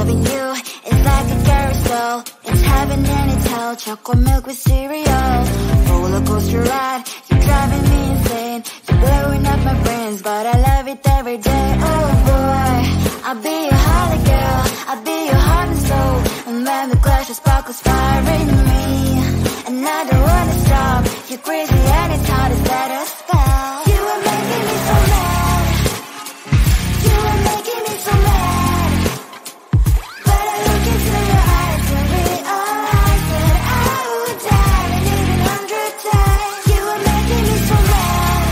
Loving you is like a carousel. It's heaven and it's hell. Chocolate milk with cereal. Roller coaster ride. You're driving me insane. You're blowing up my brains, but I love it every day. Oh boy, I'll be your holly girl. I'll be your heart and soul. And when the clash of sparkles fire in me, and I don't wanna stop. You're crazy and it's hard as let us spell. You are making me so mad. You are making me so mad. But I look into your eyes and realize that I would die and even 100 times. You are making me so mad.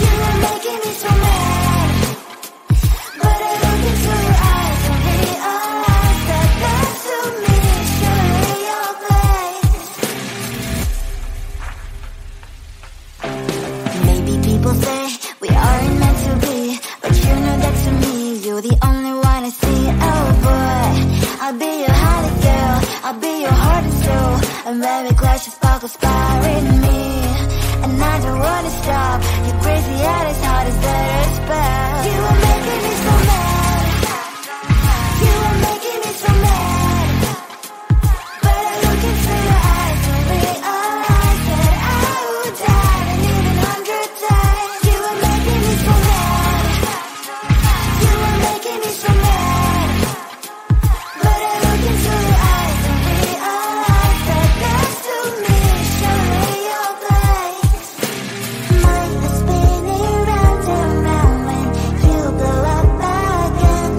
You are making me so mad. But I look into your eyes and realize that that's to me surely your place. Maybe people say we aren't meant to be, but you know that to me you're the only one I see. Oh boy, I'll be your holly girl. I'll be your heart and soul. And when we clash, the sparkles fire in me, and I don't wanna stop. You're crazy and as hard as that spell. You are making me so mad. You are making me so mad. But I look into your eyes and realize that I would die and even 100 times. You are making me so mad. You are making me so mad. But I look into your eyes and realize that that's to me surely your place. Mind is spinning round and round when you blow up again.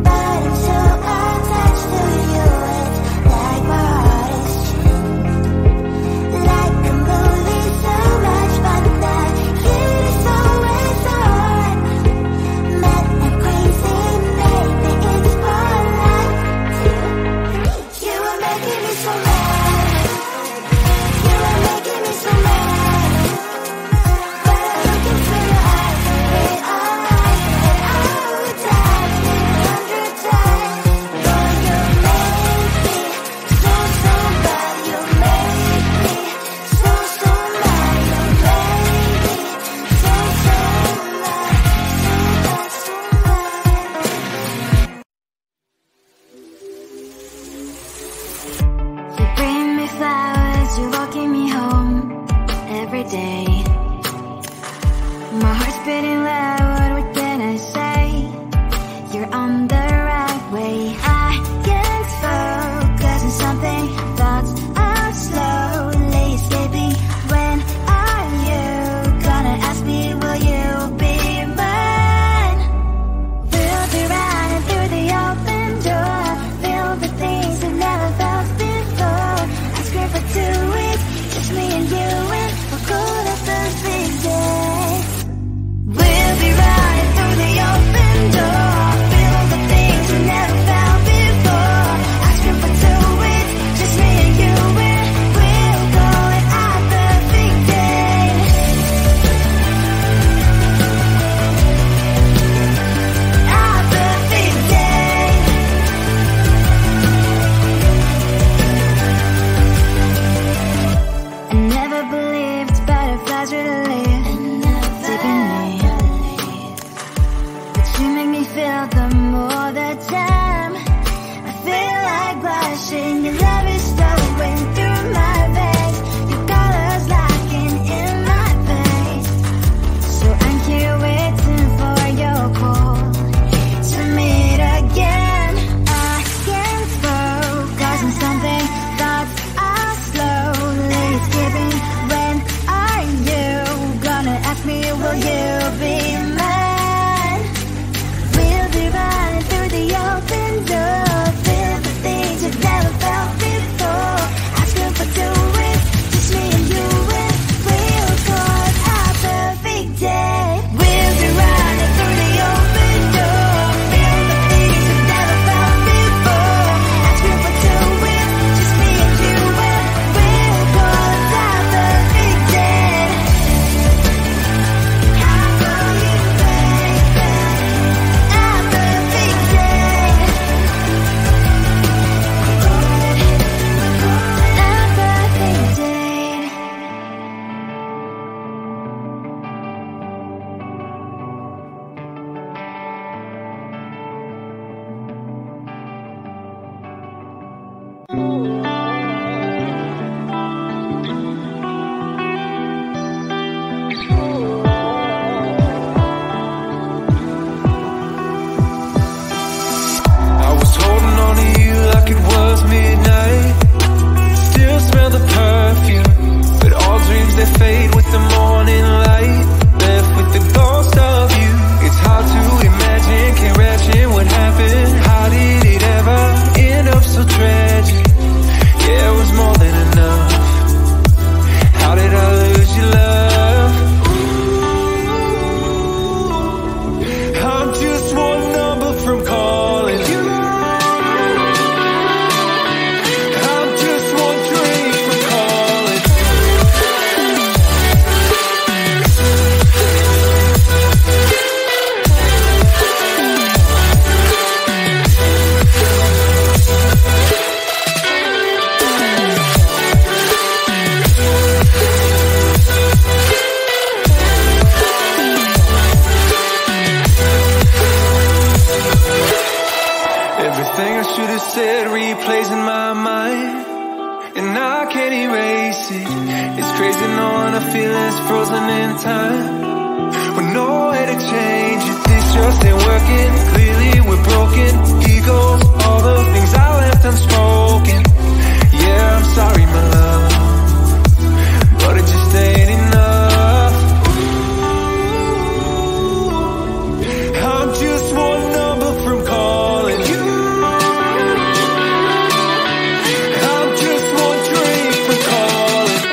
But I'm so attached to you, it's like my heart is chained. Like a movie, so much fun that it is always on. Mad and crazy, maybe it's fun like 2, 3. You are making me so mad. You are making me so mad. But I look into your eyes and realize that I would die and even 100 times. Boy, you make me so, so bad. You make me so, so mad. You make me so, so mad. So bad, so mad. You bring me flowers, you're walking me home every day. My heart's beating loud, what can I say? You're on the right way. I can't focus on something, thoughts are slowly escaping. When are you gonna ask me, will you be mine? We'll be running through the open door, filled with things we've never felt before. I scream for 2 weeks, just me and you, and we'll go to can't erase it. It's crazy knowing our feelings frozen in time, with no way to change it. This just ain't working. Clearly we're broken. Egos, all the things I left unspoken. Yeah, I'm sorry, my love, but it just ain't enough. I'm just one number from calling you. I'm just one drink from calling.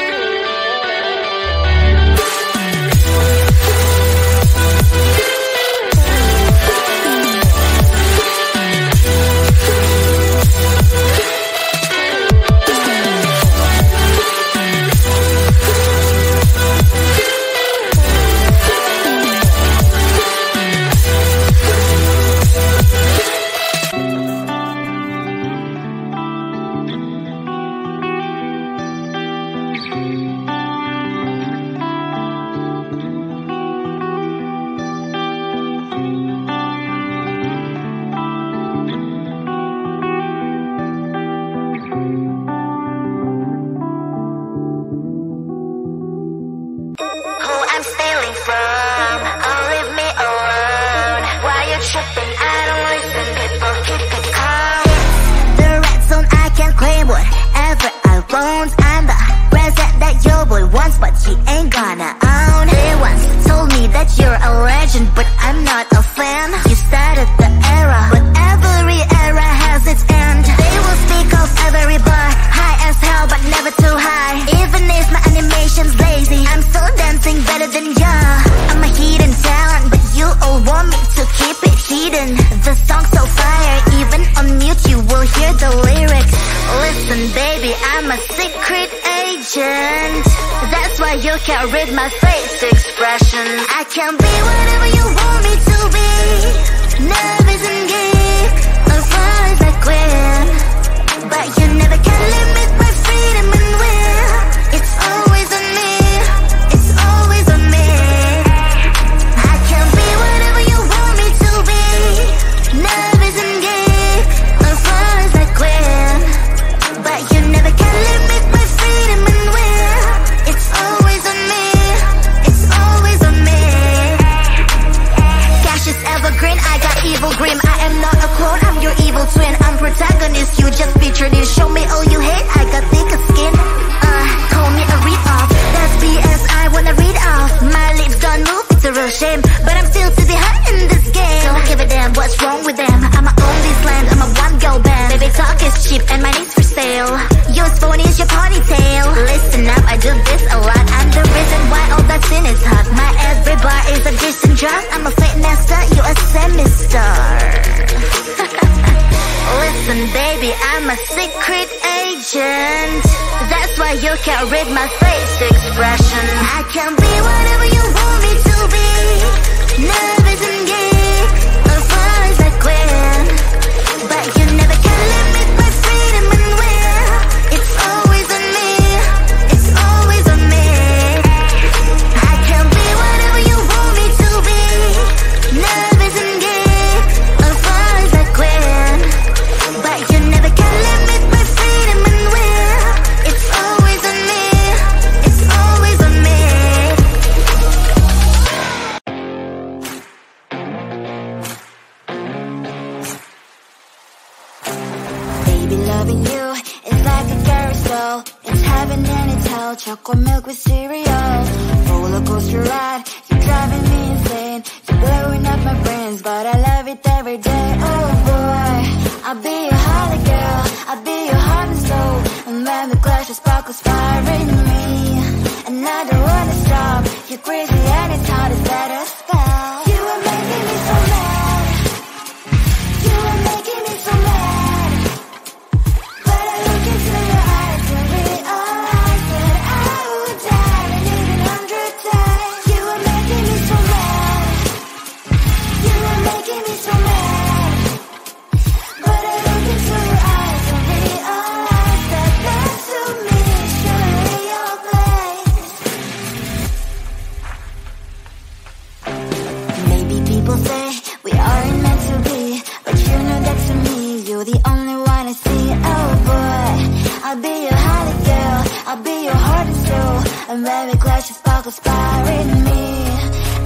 your spark inspiring me.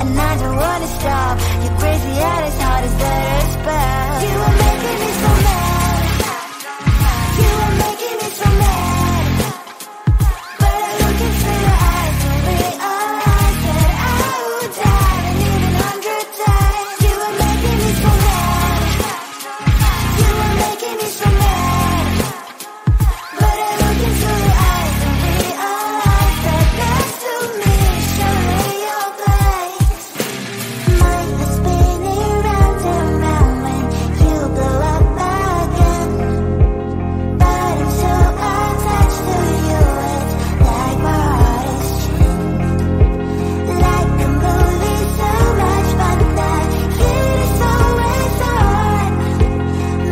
And I don't wanna stop. You're crazy at as hard as that a spell. You are making me so mad. You are making me so mad. But I look into your eyes and realize that I would die and even 100 times. You are making me so mad. You are making me so mad. But I look into your eyes and realize that next to me is surely your place. Mind is spinning round and round when you blow up again. But I'm so attached to you, it's like my heart is chained. Like a movie, so much fun that it is always on.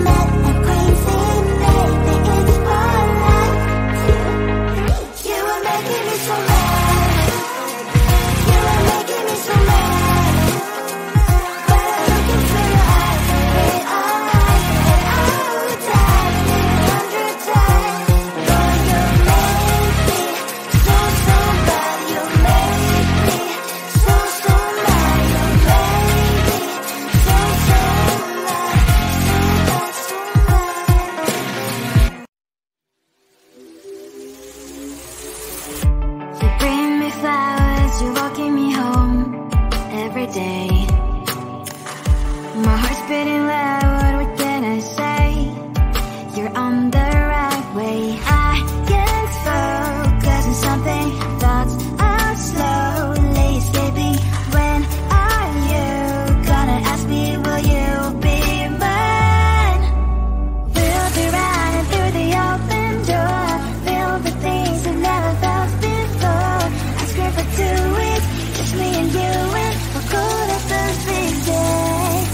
Mad and crazy, maybe it's spotlight. You are making me so mad. You are making me so mad. But I look into your eyes and realize that I would die and even 100 times. Boy, you make me so, so bad. You make me so, so mad. You make me so, so mad. So bad, so mad. You bring me flowers, you're walking me home every day. My heart's beating loud, what can I say? You're on the right way. I can't focus on something, thoughts are slowly escaping. When are you gonna ask me, will you be mine? We'll be running through the open door, filled with things I've never felt before. I scream for 2 weeks, just me and you, and we'll go to perfect days.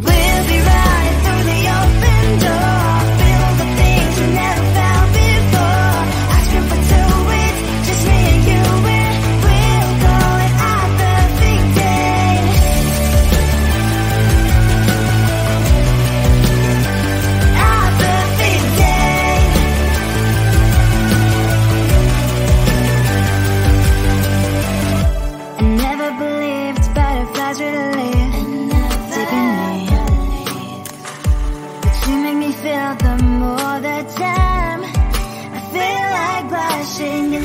We'll be running through the open door, filled with things we never felt before. I scream for 2 weeks, just me and you, and we'll go at our perfect days. Our perfect days. I never believed butterflies really live deep in me. But you make me feel them all the time. I feel like blushing. You